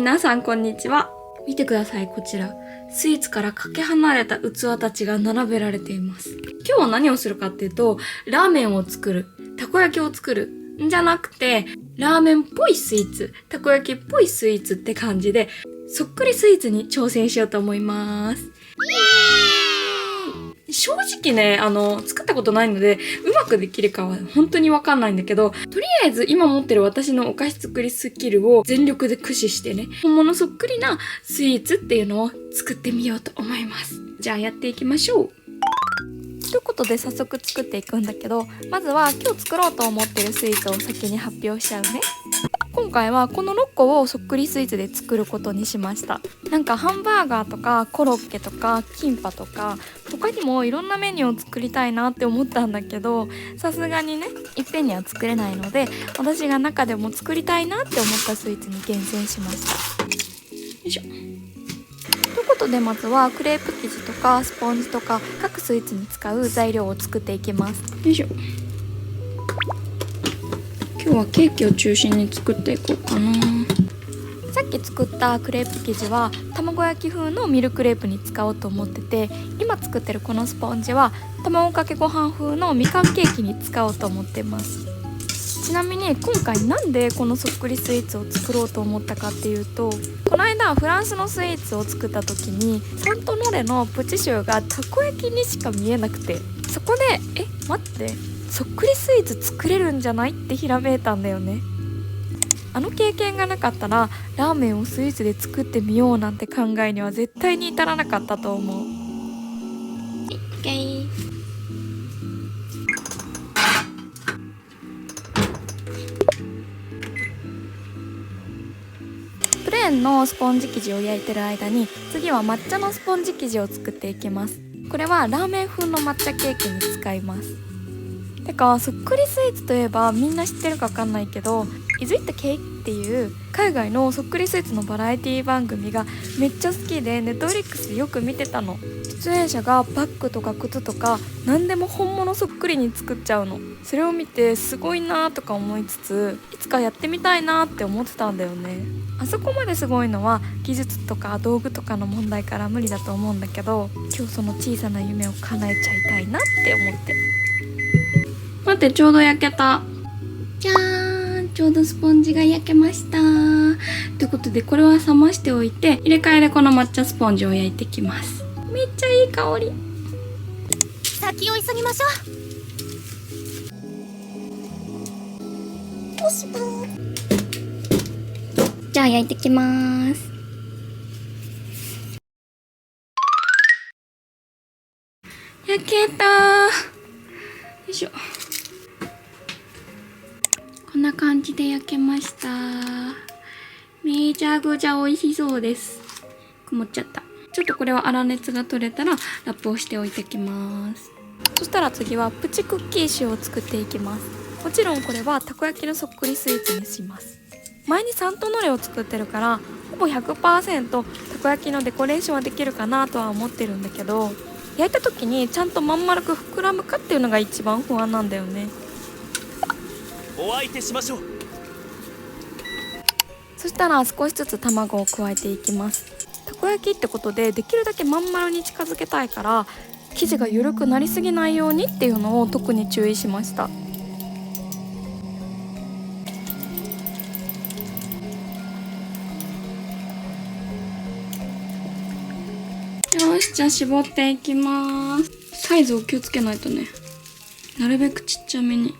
皆さんこんにちは。見てください、こちら。スイーツからかけ離れた器たちが並べられています。今日は何をするかっていうと、ラーメンを作る、たこ焼きを作る、んじゃなくて、ラーメンっぽいスイーツ、たこ焼きっぽいスイーツって感じで、そっくりスイーツに挑戦しようと思います。正直ね、作ったことないので、うまくできるかは本当にわかんないんだけど、とりあえず今持ってる私のお菓子作りスキルを全力で駆使してね、本物そっくりなスイーツっていうのを作ってみようと思います。じゃあやっていきましょう。ということで早速作っていくんだけど、まずは今日作ろうと思ってるスイーツを先に発表しちゃうね。今回はこの6個をそっくりスイーツで作ることにしました。なんかハンバーガーとかコロッケとかキンパとか他にもいろんなメニューを作りたいなって思ったんだけど、さすがにねいっぺんには作れないので、私が中でも作りたいなって思ったスイーツに厳選しました。よいしょ。ということでまずはクレープ生地とかスポンジとか各スイーツに使う材料を作っていきます。よいしょ。今日はケーキを中心に作っていこうかな。さっき作ったクレープ生地は卵焼き風のミルクレープに使おうと思ってて、今作ってるこのスポンジは卵かけご飯風のみかんケーキに使おうと思ってます。ちなみに今回なんでこのそっくりスイーツを作ろうと思ったかっていうと、この間フランスのスイーツを作った時にサントノレのプチシューがたこ焼きにしか見えなくて、そこで待って、そっくりスイーツ作れるんじゃないってひらめいたんだよね。あの経験がなかったらラーメンをスイーツで作ってみようなんて考えには絶対に至らなかったと思う。プレーンのスポンジ生地を焼いてる間に、次は抹茶のスポンジ生地を作っていきます。これはラーメン風の抹茶ケーキに使います。てかそっくりスイーツといえばみんな知ってるか分かんないけど、Is It Cakeっていう海外のそっくりスイーツのバラエティ番組がめっちゃ好きで、ネットフリックスでよく見てたの。出演者がバッグとか靴とか何でも本物そっくりに作っちゃうの。それを見てすごいなとか思いつつ、いつかやってみたいなって思ってたんだよね。あそこまですごいのは技術とか道具とかの問題から無理だと思うんだけど、今日その小さな夢を叶えちゃいたいなって思って。待って、ちょうど焼けた。じゃーん、ちょうどスポンジが焼けました。ということでこれは冷ましておいて、入れ替えでこの抹茶スポンジを焼いていきます。めっちゃいい香り。先を急ぎましょう。よしぼー。じゃあ焼いてきます。焼けたー。よいしょ。こんな感じで焼けました。めちゃくちゃ美味しそうです。曇っちゃった。ちょっとこれは粗熱が取れたらラップをしておいてきます。そしたら次はプチクッキーシューを作っていきます。もちろんこれはたこ焼きのそっくりスイーツにします。前にサントノレを作ってるからほぼ 100% たこ焼きのデコレーションはできるかなとは思ってるんだけど、焼いた時にちゃんとまん丸く膨らむかっていうのが一番不安なんだよね。お相手しましょう。そしたら少しずつ卵を加えていきます。たこ焼きってことでできるだけまん丸に近づけたいから、生地が緩くなりすぎないようにっていうのを特に注意しました。よし、じゃあ絞っていきます。サイズを気をつけないとね。なるべくちっちゃめに。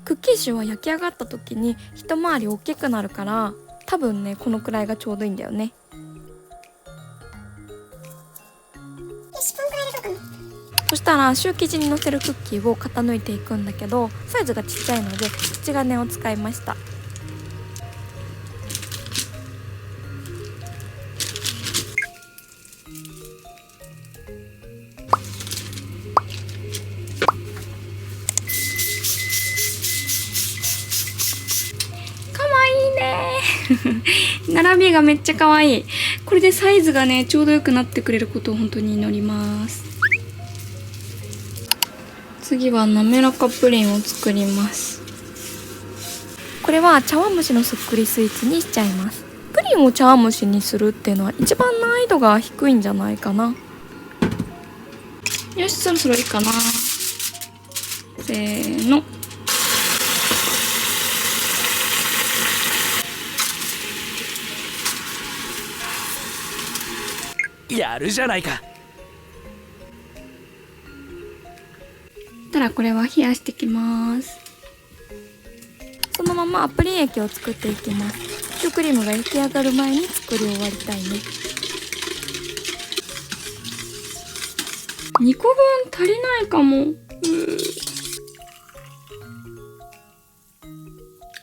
クッキーシューは焼き上がった時に一回り大きくなるから、多分ねこのくらいがちょうどいいんだよね。そしたらシュー生地にのせるクッキーを型抜いていくんだけど、サイズがちっちゃいので口金を使いました。並びがめっちゃ可愛い。これでサイズがねちょうどよくなってくれることを本当に祈ります。次は滑らかプリンを作ります。これは茶碗蒸しのそっくりスイーツにしちゃいます。プリンを茶碗蒸しにするっていうのは一番難易度が低いんじゃないかな。よし、そろそろいいかな。せーの。やるじゃないか。たらこれは冷やしてきます。そのままプリン液を作っていきます。シュークリームが焼き上がる前に作り終わりたいね。2個分足りないかも。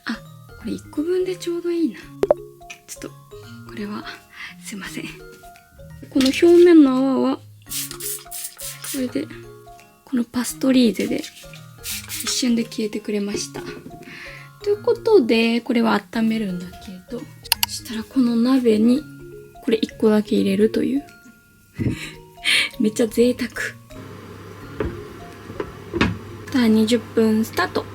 あ、これ1個分でちょうどいいな。ちょっとこれはすいません。この表面の泡はこれでこのパストリーゼで一瞬で消えてくれました。ということでこれは温めるんだけど、そしたらこの鍋にこれ1個だけ入れるというめっちゃ贅沢。さあ20分スタート。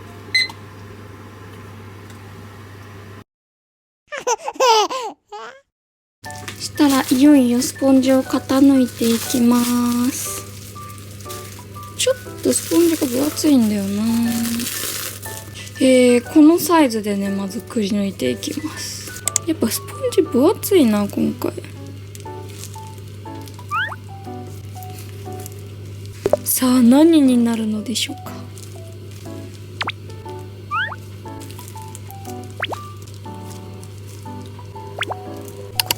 したらいよいよスポンジを傾いていきます。ちょっとスポンジが分厚いんだよな。このサイズでね、まずくり抜いていきます。やっぱスポンジ分厚いな今回。さあ何になるのでしょうか。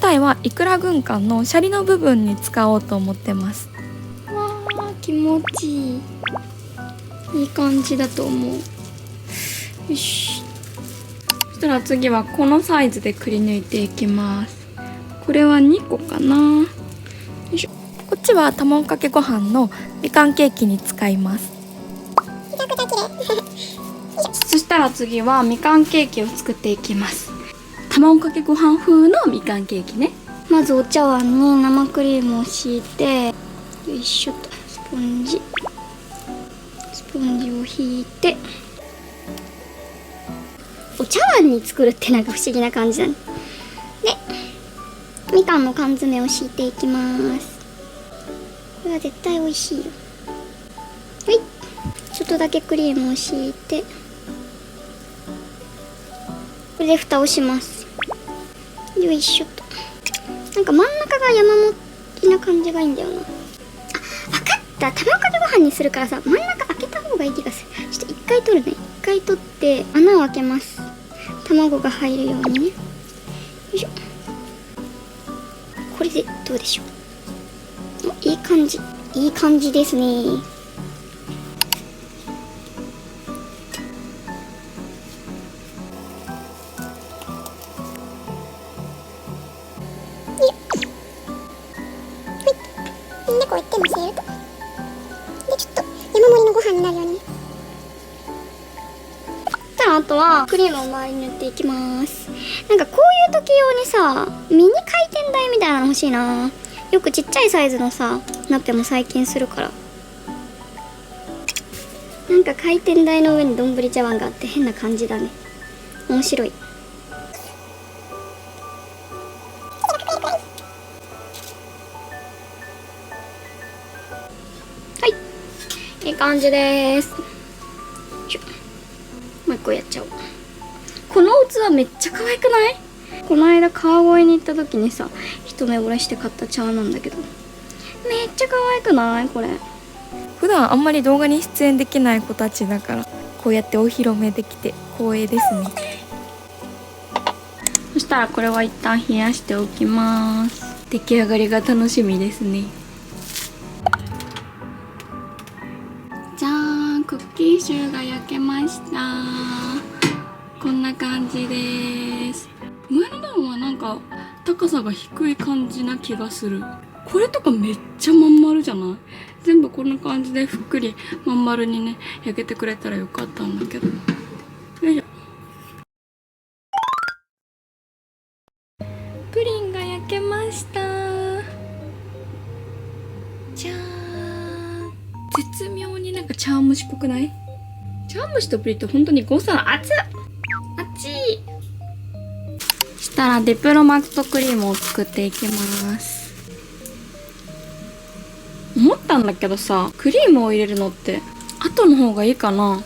答えはいくら軍艦のシャリの部分に使おうと思ってます。わー気持ちいい。いい感じだと思う。よし。そしたら次はこのサイズでくり抜いていきます。これは2個かな。よいしょ。こっちは卵かけご飯のみかんケーキに使います。そしたら次はみかんケーキを作っていきます。卵かけご飯風のみかんケーキね。まずお茶碗に生クリームを敷いて、よいしょとスポンジを引いて、お茶碗に作るってなんか不思議な感じだね。でみかんの缶詰を敷いていきます。これは絶対美味しいよ。はい、ちょっとだけクリームを敷いて、これで蓋をします。よいしょと。なんか真ん中が山盛りな感じがいいんだよな。あ、わかった。卵かけご飯にするからさ、真ん中開けた方がいい気がする。ちょっと一回取るね。一回取って穴を開けます。卵が入るようにね。よいしょ。これでどうでしょう。お、いい感じ。いい感じですね。でこうやって乗せると、でちょっと山盛りのご飯になるようにね。あとはクリームを周りに塗っていきます。なんかこういう時用にさ、ミニ回転台みたいなの欲しいな。よくちっちゃいサイズのさナッペも最近するから、なんか回転台の上に丼茶碗があって変な感じだね。面白い。いい感じです。もう一個やっちゃおう。この器めっちゃ可愛くない？この間川越に行った時にさ、一目惚れして買った茶碗なんだけど、めっちゃ可愛くないこれ。普段あんまり動画に出演できない子たちだから、こうやってお披露目できて光栄ですね。そしたらこれは一旦冷やしておきます。出来上がりが楽しみですね。じゃーん、クッキーシューが焼けました。こんな感じです。上の段はなんか高さが低い感じな気がする。これとかめっちゃまん丸じゃない？全部こんな感じでふっくりまん丸にね焼けてくれたらよかったんだけど。よいしょ。プリンが焼けました。じゃーん。絶妙になんか茶碗蒸しっぽくない？茶碗蒸しとプリンって本当に誤差。熱っ！熱い。ししたらディプロマットクリームを作っていきます。思ったんだけどさ、クリームを入れるのって後の方がいいかな。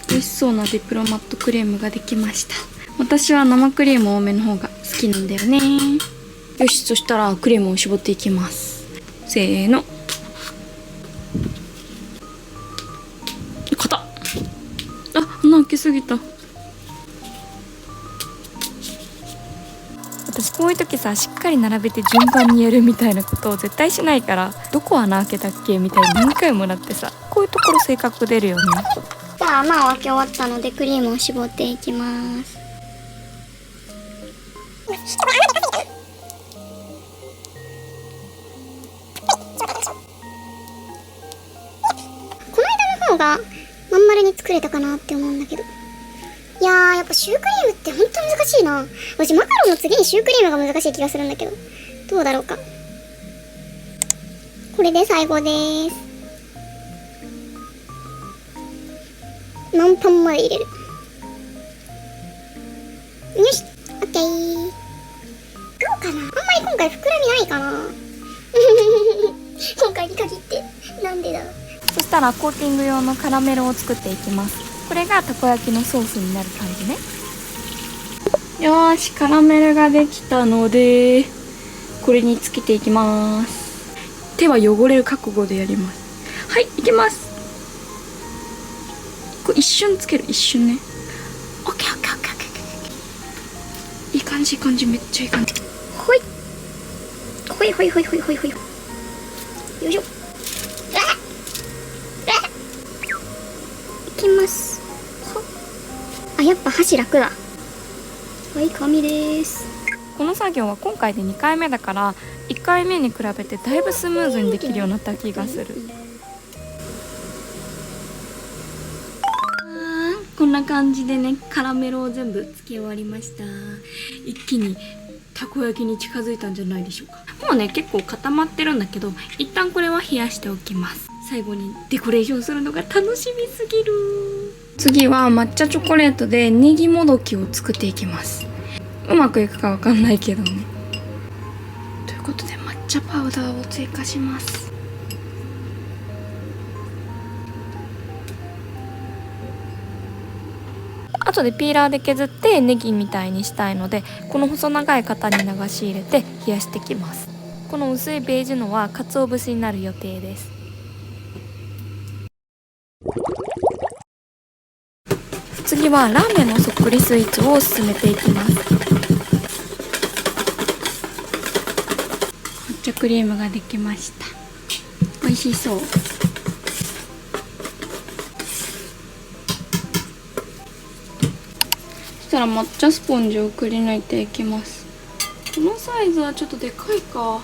美味しそうなディプロマットクリームができました。私は生クリーム多めの方が好きなんだよね。よし、そしたらクリームを絞っていきます。せーの。硬っ。穴開けすぎた。私こういう時さ、しっかり並べて順番にやるみたいなことを絶対しないから、どこ穴開けたっけみたいに何回もなってさ、こういうところ性格出るよね。じゃあ穴を開け終わったのでクリームを絞っていきます。この間の方がまん丸に作れたかなって思うんだけど、いやー、やっぱシュークリームってほんと難しいな。私マカロンの次にシュークリームが難しい気がするんだけど、どうだろうか。これで最後でーす。何パンまで入れる。よし、オッケー。どうかな、あんまり今回膨らみないかな今回に限って。なんでだ。そしたらコーティング用のカラメルを作っていきます。これがたこ焼きのソースになる感じね。よーし、カラメルができたのでこれにつけていきます。手は汚れる覚悟でやります。はい、いきます。これ一瞬つける、一瞬ね。オッケーオッケーオッケーオッケー。いい感じ、いい感じ、めっちゃいい感じ。ほいほいほいほいほいほいほい。よいしょ。いきます。あ、やっぱ箸楽だ。はい、紙です。この作業は今回で2回目だから、1回目に比べてだいぶスムーズにできるようになった気がする。こんな感じでね、カラメルを全部つけ終わりました。一気にたこ焼きに近づいたんじゃないでしょうか。もうね、結構固まってるんだけど、一旦これは冷やしておきます。最後にデコレーションするのが楽しみすぎる。次は抹茶チョコレートでネギもどきを作っていきます。うまくいくかわかんないけどね。ということで抹茶パウダーを追加します。後でピーラーで削ってネギみたいにしたいので、この細長い型に流し入れて冷やしてきます。この薄いベージュのは鰹節になる予定です。次はラーメンのそっくりスイーツを進めていきます。抹茶クリームができました。美味しそう。そしたら抹茶スポンジをくり抜いていきます。このサイズはちょっとでかいか。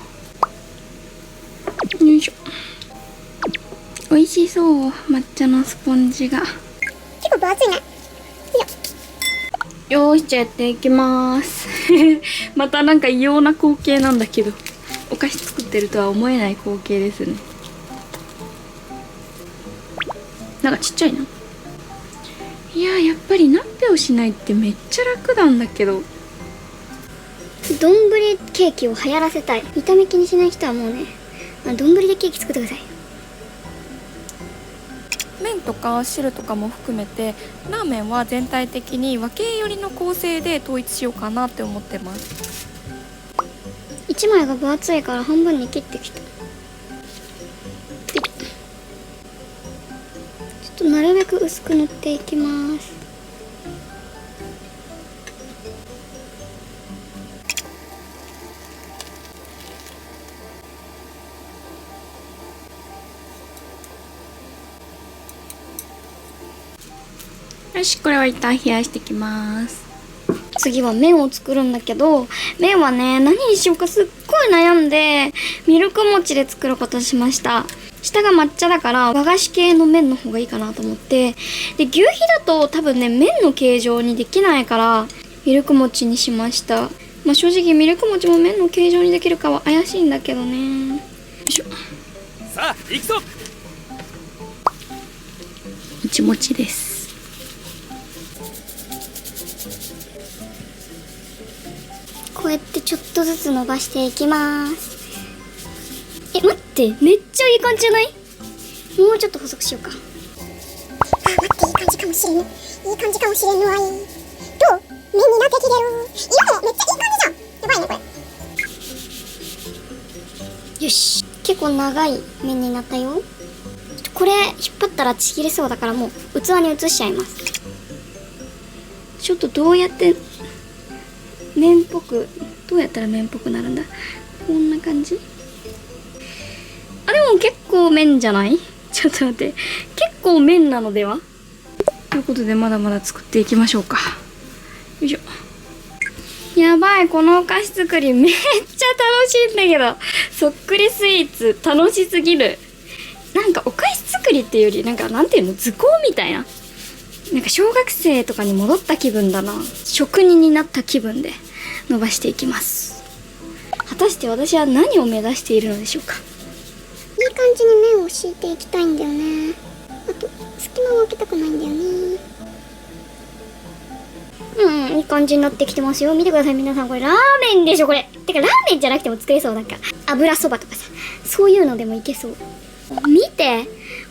よいしょ。美味しそう、抹茶のスポンジが。結構分厚いね。よーし、じゃあやっていきますまたなんか異様な光景なんだけど、お菓子作ってるとは思えない光景ですね。なんかちっちゃいな。いやー、やっぱりナッペをしないってめっちゃ楽なんだけど。丼ケーキを流行らせたい。見た目気にしない人はもうね、丼でケーキ作ってください。麺とか汁とかも含めて、ラーメンは全体的に和系寄りの構成で統一しようかなって思ってます。1枚が分厚いから半分に切ってきた。ちょっとなるべく薄く塗っていきます。よし、これは一旦冷やしていきます。次は麺を作るんだけど、麺はね、何にしようかすっごい悩んで、ミルク餅で作ることにしました。下が抹茶だから和菓子系の麺の方がいいかなと思って、で、牛皮だと多分ね、麺の形状にできないからミルク餅にしました。まあ正直ミルク餅も麺の形状にできるかは怪しいんだけどね。よいしょ。さあ行くぞ。ちもちです。こうやってちょっとずつ伸ばしていきます。待って、めっちゃいい感じじゃない？もうちょっと細くしようか。待って、いい感じかもしれん。いい感じかもしれんのわい。どう？面になってきてる。色もめっちゃいい感じじゃん。やばいねこれ。よし、結構長い面になったよ。これ引っ張ったらちぎれそうだからもう器に移しちゃいます。ちょっとどうやって麺っぽく、どうやったら麺っぽくなるんだ。こんな感じ。あ、でも結構麺じゃない？ちょっと待って、結構麺なのでは？ということでまだまだ作っていきましょうか。よいしょ。やばい、このお菓子作りめっちゃ楽しいんだけど、そっくりスイーツ楽しすぎる。なんかお菓子作りっていうより、なんかなんていうの、図工みたいな。なんか小学生とかに戻った気分だな。職人になった気分で伸ばしていきます。果たして私は何を目指しているのでしょうか。いい感じに麺を敷いていきたいんだよね。あと隙間を空けたくないんだよね。いい感じになってきてますよ。見てください皆さん、これラーメンでしょこれ。てかラーメンじゃなくても作れそう。なんか油そばとかさ、そういうのでもいけそう。見て、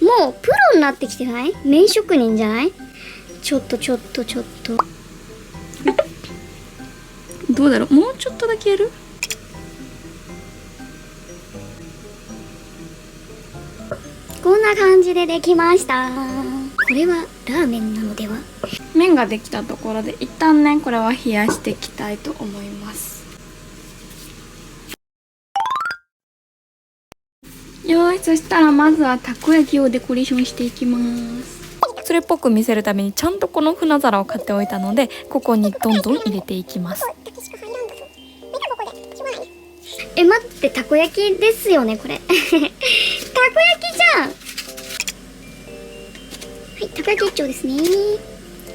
もうプロになってきてない？麺職人じゃない？ちょっとどうだろう、もうちょっとだけやる？こんな感じでできました。これはラーメンなのでは？麺ができたところで一旦ね、これは冷やしていきたいと思います。よーい、そしたらまずはたこ焼きをデコレーションしていきます。それっぽく見せるためにちゃんとこの船皿を買っておいたので、ここにどんどん入れていきます。待って、たこ焼きですよねこれ。たこ焼きじゃん。はい、たこ焼き一丁ですね。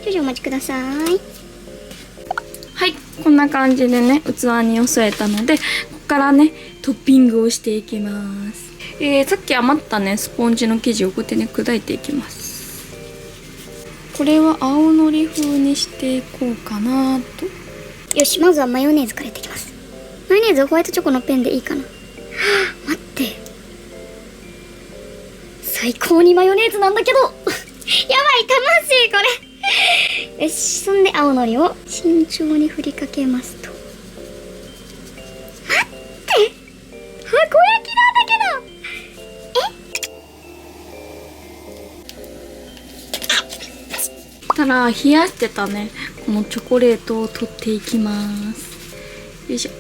少々お待ちください。はい、こんな感じでね、器によそえたので、ここからねトッピングをしていきます。さっき余ったねスポンジの生地をこうやってね砕いていきます。これは青のり風にしていこうかなと。よし、まずはマヨネーズからやっていきます。マヨネーズホワイトチョコのペンでいいかな。待って、最高にマヨネーズなんだけど。やばい、楽しいこれ。よし、そんで青のりを慎重に振りかけますと。待って、たこ焼きなんだけど。たら冷やしてたねこのチョコレートを取っていきます。よいしょ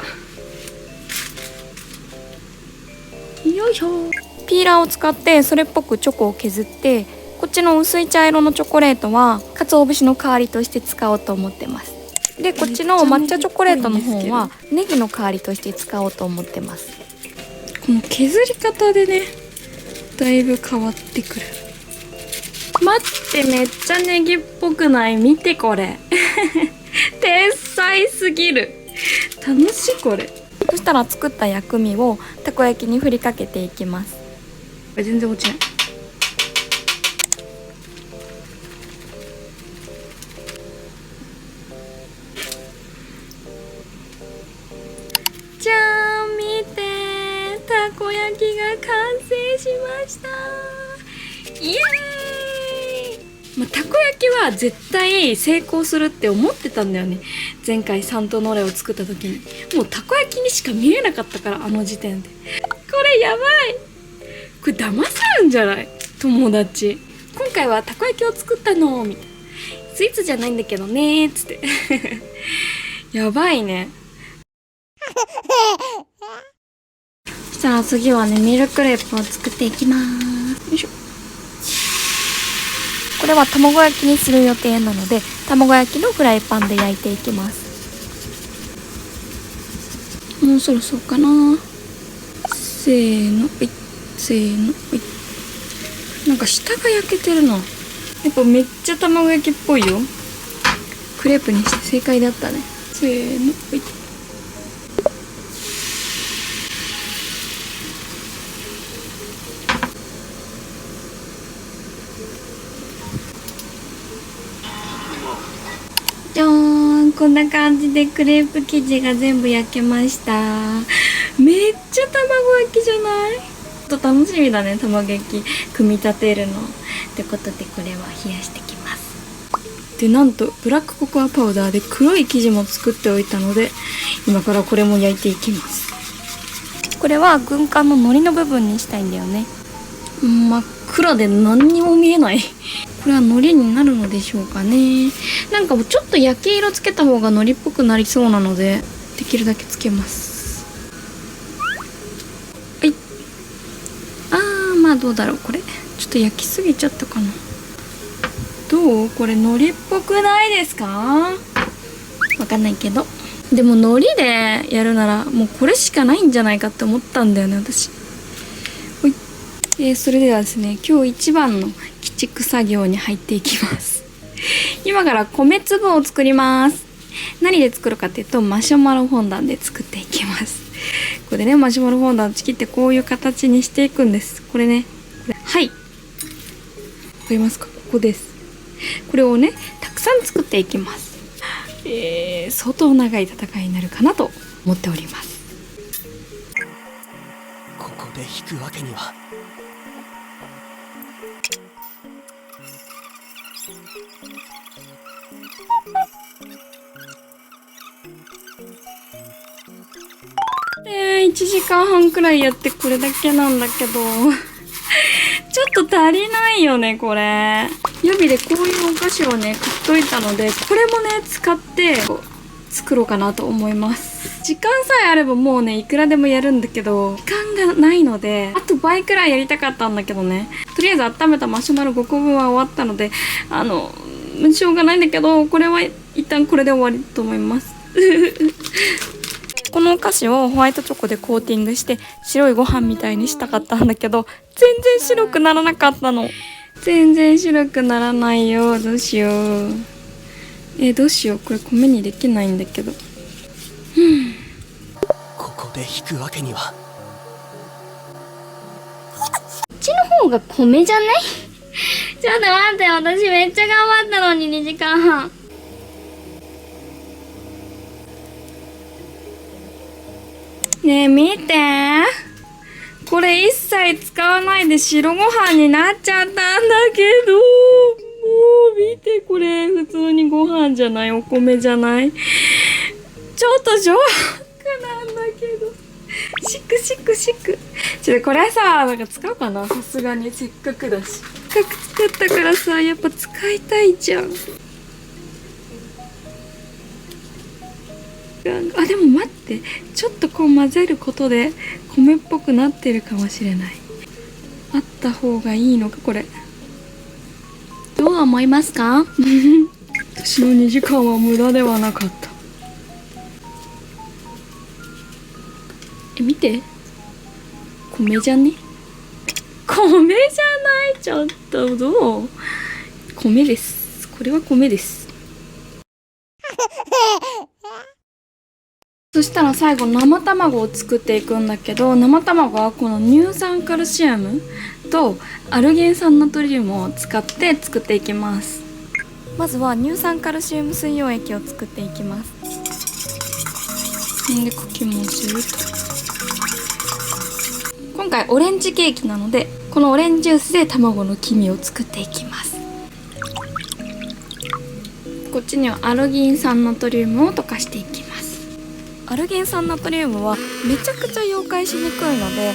よいしょ。ピーラーを使ってそれっぽくチョコを削って、こっちの薄い茶色のチョコレートは鰹節の代わりとして使おうと思ってます。でこっちの抹茶チョコレートの方はネギの代わりとして使おうと思ってます。この削り方でねだいぶ変わってくる。待って、めっちゃネギっぽくない？見てこれ。天才すぎる。楽しいこれ。そしたら作った薬味をたこ焼きに振りかけていきます。全然落ちない。じゃーん、見て、たこ焼きが完成しました。イエーイ。たこ焼きは絶対成功するって思ってたんだよね。前回サントノレを作った時にもうたこ焼きにしか見えなかったから、あの時点で。これやばい。これ騙されんじゃない？友達今回はたこ焼きを作ったのみたいな。スイーツじゃないんだけどねーっつって。やばいね。そしたら次はねミルクレープを作っていきます。よいしょ。これは卵焼きにする予定なので、卵焼きのフライパンで焼いていきます。もうそろそろかな。せーの、はい、せーの、はい。なんか下が焼けてるな。やっぱめっちゃ卵焼きっぽいよ。クレープにして正解だったね。せーの、はい。こんな感じでクレープ生地が全部焼けました。めっちゃ卵焼きじゃない？ちょっと楽しみだね、卵焼き組み立てるの。ってことでこれは冷やしてきます。で、なんとブラックココアパウダーで黒い生地も作っておいたので、今からこれも焼いていきます。これは軍艦の海苔の部分にしたいんだよね。真っ暗で何にも見えない。これは海苔になるのでしょうかね。なんかちょっと焼き色つけた方が海苔っぽくなりそうなので、できるだけつけます。はい。まあどうだろう、これちょっと焼きすぎちゃったかな。どう？これ海苔っぽくないですか？わかんないけど、でも海苔でやるならもうこれしかないんじゃないかって思ったんだよね、私。ほい。それではですね、今日一番の鬼畜作業に入っていきます。今から米粒を作ります。何で作るかっていうと、マシュマロフォンダンで作っていきます。これでね、マシュマロフォンダンちぎってこういう形にしていくんです。これね、はい。わかりますか？ここです。これをね、たくさん作っていきます。相当長い戦いになるかなと思っております。ここで引くわけには。1時間半くらいやってこれだけなんだけどちょっと足りないよね、これ。予備でこういうお菓子をね買っといたので、これもね使って作ろうかなと思います。時間さえあればもうねいくらでもやるんだけど、時間がないので、あと倍くらいやりたかったんだけどね。とりあえず温めたマシュマロ5個分は終わったので、しょうがないんだけど、これは一旦これで終わりと思いますこのお菓子をホワイトチョコでコーティングして白いご飯みたいにしたかったんだけど、全然白くならなかったの。全然白くならないよ。どうしよう。どうしよう。これ米にできないんだけど。ここで引くわけには。こっちの方が米じゃない？ちょっと待って、私めっちゃ頑張ったのに2時間半。ねえ見て、これ一切使わないで白ご飯になっちゃったんだけど、もう見て、これ普通にご飯じゃない、お米じゃない。ちょっとショックなんだけど。シクシクシク。ちょっとこれさ、なんか使おうかな、さすがに。せっかくだし。せっかく作ったからさ、やっぱ使いたいじゃん。でも待って、ちょっとこう混ぜることで米っぽくなってるかもしれない。あった方がいいのか、これ。どう思いますか？私の2時間は無駄ではなかった。見て、米じゃね？米じゃない。ちょっとどう？米です。これは米です。そしたら最後生卵を作っていくんだけど、生卵はこの乳酸カルシウムとアルギン酸ナトリウムを使って作っていきます。まずは乳酸カルシウム水溶液を作っていきます。で、かき混ぜると。今回オレンジケーキなので、このオレンジジュースで卵の黄身を作っていきます。こっちにはアルギン酸ナトリウムを溶かしていきます。アルギン酸ナトリウムはめちゃくちゃ溶解しにくいので、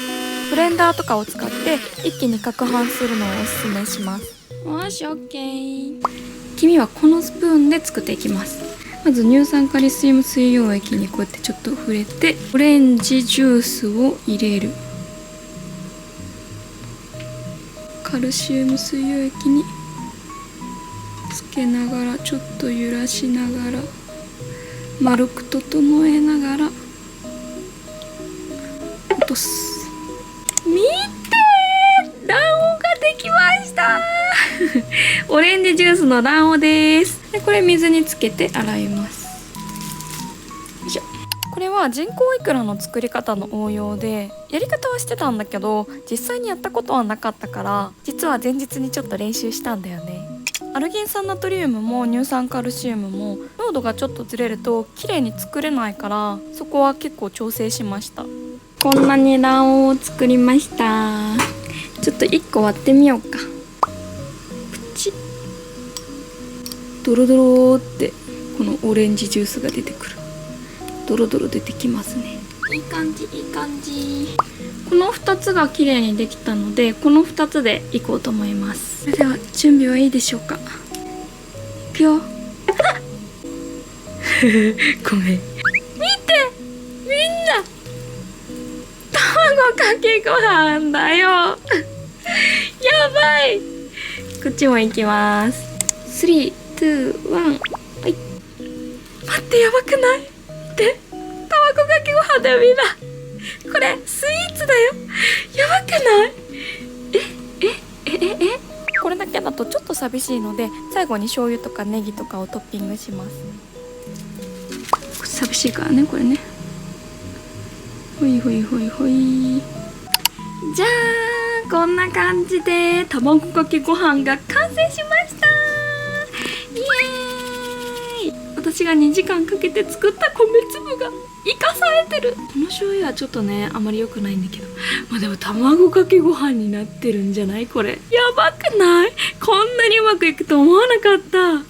ブレンダーとかを使って一気に攪拌するのをおすすめします。よし、オッケー。黄身はこのスプーンで作っていきます。まず乳酸カルシウム水溶液にこうやってちょっと触れて、オレンジジュースを入れる。カルシウム水溶液につけながら、ちょっと揺らしながら、丸く整えながら落とす。見てー、卵黄ができましたオレンジジュースの卵黄です。で、これ水につけて洗います。よいしょ。これは人工いくらの作り方の応用で、やり方はしてたんだけど実際にやったことはなかったから、実は前日にちょっと練習したんだよね。アルギン酸ナトリウムも乳酸カルシウムも濃度がちょっとずれると綺麗に作れないから、そこは結構調整しました。こんなに卵黄を作りました。ちょっと1個割ってみようか。プチッ、ドロドローってこのオレンジジュースが出てくる。ドロドロ出てきますね。いい感じ、いい感じ。この2つが綺麗にできたので、この2つでいこうと思います。それでは準備はいいでしょうか。いくよ。ごめん。見て、みんな卵かけご飯だよ。やばい。こっちも行きます。3、2、1。はい。待って、やばくない？見て、卵かけご飯だよみんな。これスイーツだよ。やばくない？これだけだとちょっと寂しいので、最後に醤油とかネギとかをトッピングします。寂しいからね、これね。ほいほいほいほい。じゃーん、こんな感じで卵かけご飯が完成しました。イエーイ。私が2時間かけて作った米粒が生かされてる。この醤油はちょっとね、あまり良くないんだけど、まあでも卵かけご飯になってるんじゃない？これやばくない？こんなにうまくいくと思わなかった。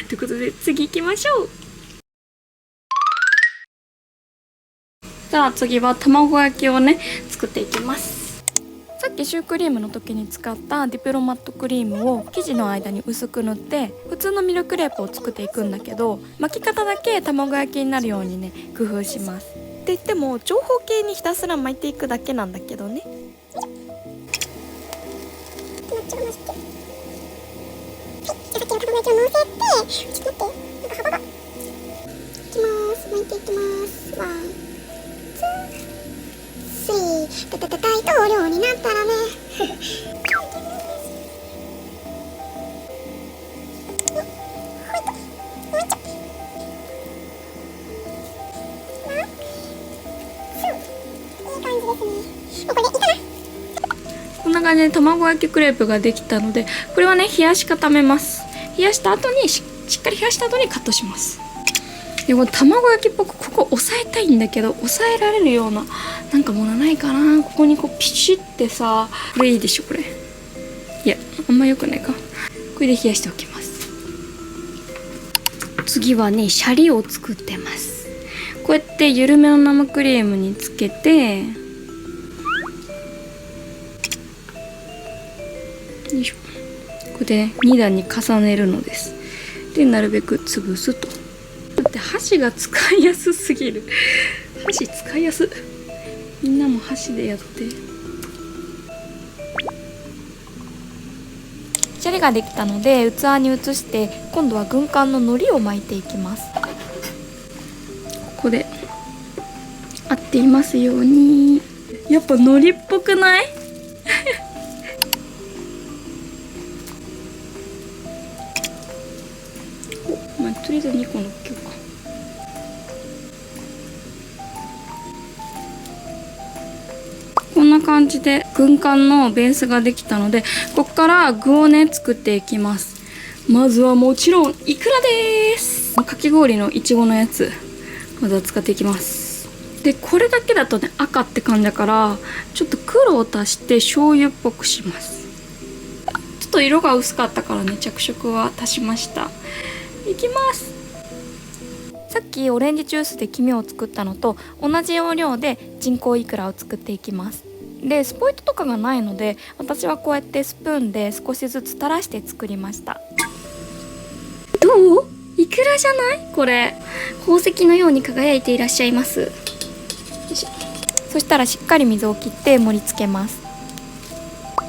ということで次行きましょう。じゃあ次は卵焼きをね、作っていきます。さっきシュークリームの時に使ったディプロマットクリームを生地の間に薄く塗って普通のミルクレープを作っていくんだけど、巻き方だけ卵焼きになるようにね、工夫します。って言っても長方形にひたすら巻いていくだけなんだけどね。大統領になったらね。こんな感じで卵焼きクレープができたので、これはね、冷やし固めます。冷やした後にしっかり冷やした後にカットします。でこれ卵焼きっぽくここ押さえたいんだけど、押さえられるようななんかものないかな。ここにこうピシッてさ、これいいでしょこれ。いや、あんま良くないか。これで冷やしておきます。次はね、シャリを作ってます。こうやって緩めの生クリームにつけて、よいしょ。これで、ね、2段に重ねるのです。でなるべく潰すと。だって箸が使いやすすぎる。箸使いやす。みんなも箸でやって。シャリができたので器に移して、今度は軍艦の海苔を巻いていきます。ここで合っていますように。やっぱ海苔っぽくない？まあ、とりあえず2個のっけようか。こんな感じで軍艦のベースができたので、ここから具をね、作っていきます。まずはもちろんイクラです。かき氷のいちごのやつ、まずは使っていきます。でこれだけだとね、赤って感じだから、ちょっと黒を足して醤油っぽくします。ちょっと色が薄かったからね、着色は足しました。いきます。さっきオレンジジュースで黄身を作ったのと同じ要領で人工イクラを作っていきます。でスポイトとかがないので、私はこうやってスプーンで少しずつ垂らして作りました。どう？イクラじゃない？これ宝石のように輝いていらっしゃいます。よいしょ。そしたらしっかり水を切って盛り付けます。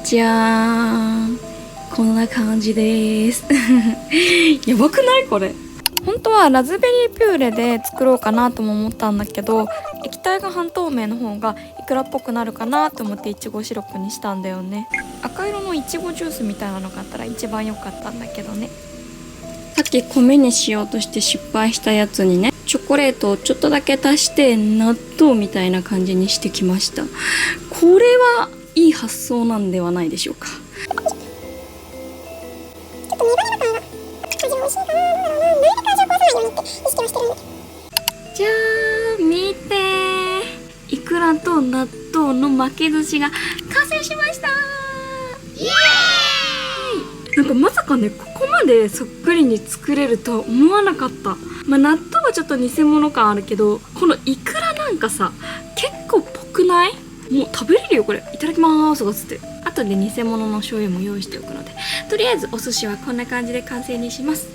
じゃーん、こんな感じですやばくない？これ本当はラズベリーピューレで作ろうかなとも思ったんだけど、液体が半透明の方がいくらっぽくなるかなと思っていちごシロップにしたんだよね。赤色のいちごジュースみたいなのがあったら一番良かったんだけどね。さっき米にしようとして失敗したやつにね、チョコレートをちょっとだけ足して納豆みたいな感じにしてきました。これはいい発想なんではないでしょうか。ちょっと粘りが納豆の巻き寿司が完成しました。イエーイ。なんかまさかね、ここまでそっくりに作れるとは思わなかった。納豆はちょっと偽物感あるけど、このイクラなんかさ、結構ぽくない？もう食べれるよこれ。いただきまーすとかつって。後で偽物の醤油も用意しておくので、とりあえずお寿司はこんな感じで完成にします。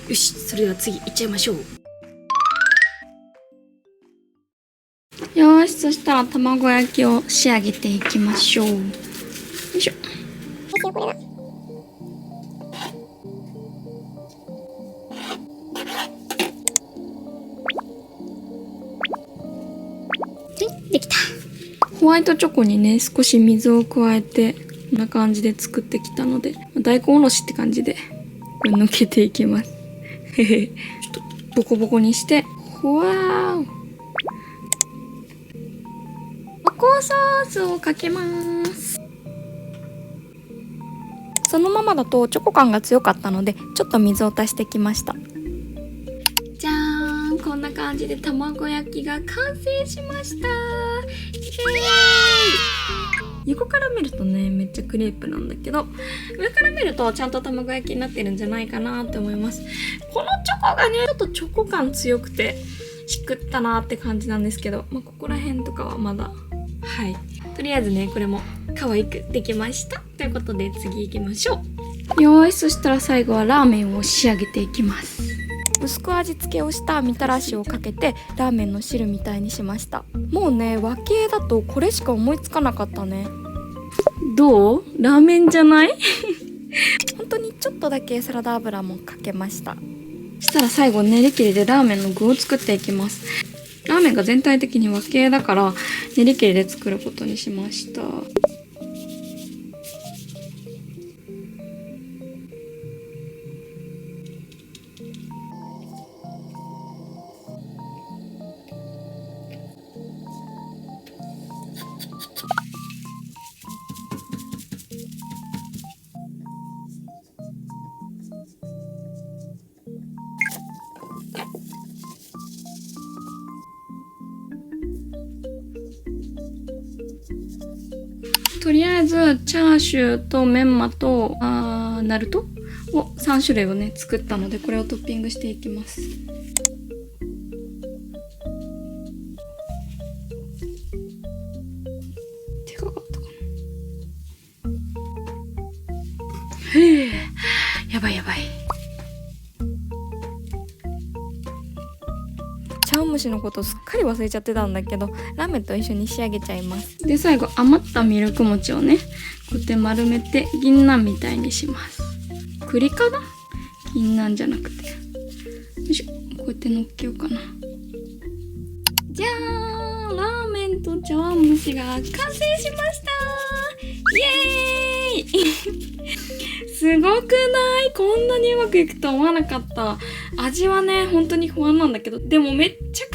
よし、それでは次いっちゃいましょう。よーし、そしたら卵焼きを仕上げていきましょう。よいしょ。できた。ホワイトチョコにね、少し水を加えてこんな感じで作ってきたので、大根おろしって感じでこれのけていきます。へへ。ちょっとボコボコにして、わーお。おこソースをかけます。そのままだとチョコ感が強かったので、ちょっと水を足してきました。じゃーん、こんな感じで卵焼きが完成しました。イエーイ。横から見るとね、めっちゃクレープなんだけど、上から見るとちゃんと卵焼きになってるんじゃないかなって思います。このチョコがね、ちょっとチョコ感強くてしくったなって感じなんですけど、ここら辺とかはまだ、はい。とりあえずね、これも可愛くできました。ということで次行きましょう。よーし、そしたら最後はラーメンを仕上げていきます。薄く味付けをしたみたらしをかけてラーメンの汁みたいにしました。もうね、和系だとこれしか思いつかなかったね。どう？ラーメンじゃない本当にちょっとだけサラダ油もかけました。そしたら最後練り切りでラーメンの具を作っていきます。ラーメンが全体的に和系だから練り切りで作ることにしました。とりあえずチャーシューとメンマとナルトを3種類をね作ったので、これをトッピングしていきます。でかかったかな。へえ、やばいやばい。茶碗蒸しのことすっかり忘れちゃってたんだけど、ラーメンと一緒に仕上げちゃいます。で、最後余ったミルク餅をねこうやって丸めて銀杏みたいにします。栗かな、銀杏じゃなくて。よいしょ、こうやって乗っけようかな。じゃーん、ラーメンと茶碗蒸しが完成しました。イエーイすごくない？こんなにうまくいくと思わなかった。味はね、本当に不安なんだけど、でもめっちゃ考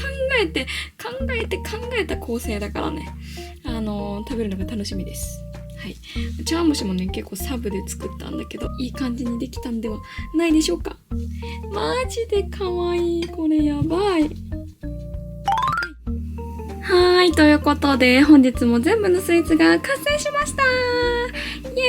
えた構成だからね、食べるのが楽しみです。はい。茶碗蒸しもね、結構サブで作ったんだけど、いい感じにできたんではないでしょうか。マジで可愛い。これやばい。はい、ということで本日も全部のスイーツが完成しました。イエ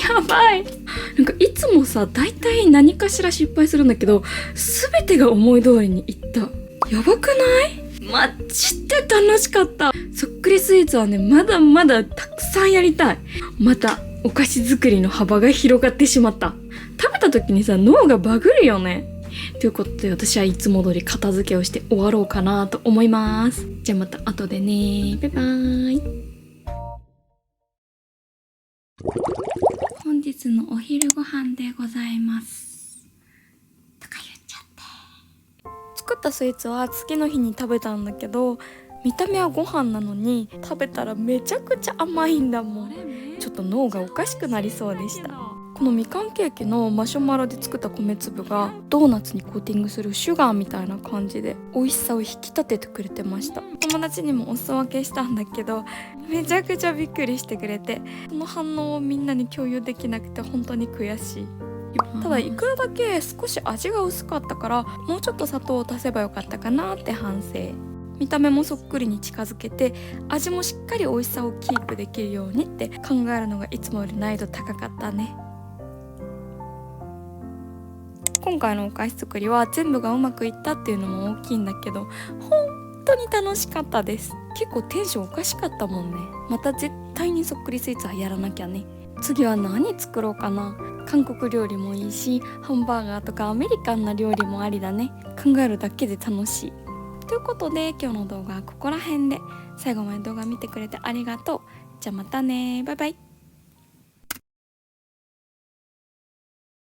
ーイ。やばい。なんかいつもさ、大体何かしら失敗するんだけど、全てが思い通りにいった。やばくない？マジで楽しかった。そっくりスイーツはね、まだまだたくさんやりたい。またお菓子作りの幅が広がってしまった。食べた時にさ、脳がバグるよね。ということで、私はいつも通り片付けをして終わろうかなと思います。じゃあまた後でね。バイバーイ。本日のお昼ご飯でございます。とか言っちゃって。作ったスイーツは次の日に食べたんだけど、見た目はご飯なのに食べたらめちゃくちゃ甘いんだもん。ちょっと脳がおかしくなりそうでした。このみかんケーキのマシュマロで作った米粒がドーナツにコーティングするシュガーみたいな感じで美味しさを引き立ててくれてました。友達にもお裾分けしたんだけど、めちゃくちゃびっくりしてくれて、その反応をみんなに共有できなくて本当に悔しい。ただいくらだけ少し味が薄かったから、もうちょっと砂糖を足せばよかったかなって反省。見た目もそっくりに近づけて味もしっかり美味しさをキープできるようにって考えるのがいつもより難易度高かったね。今回のお菓子作りは全部がうまくいったっていうのも大きいんだけど、本当に楽しかったです。結構テンションおかしかったもんね。また絶対にそっくりスイーツはやらなきゃね。次は何作ろうかな。韓国料理もいいし、ハンバーガーとかアメリカンな料理もありだね。考えるだけで楽しい。ということで今日の動画はここら辺で、最後まで動画見てくれてありがとう。じゃあまたね、バイバイ。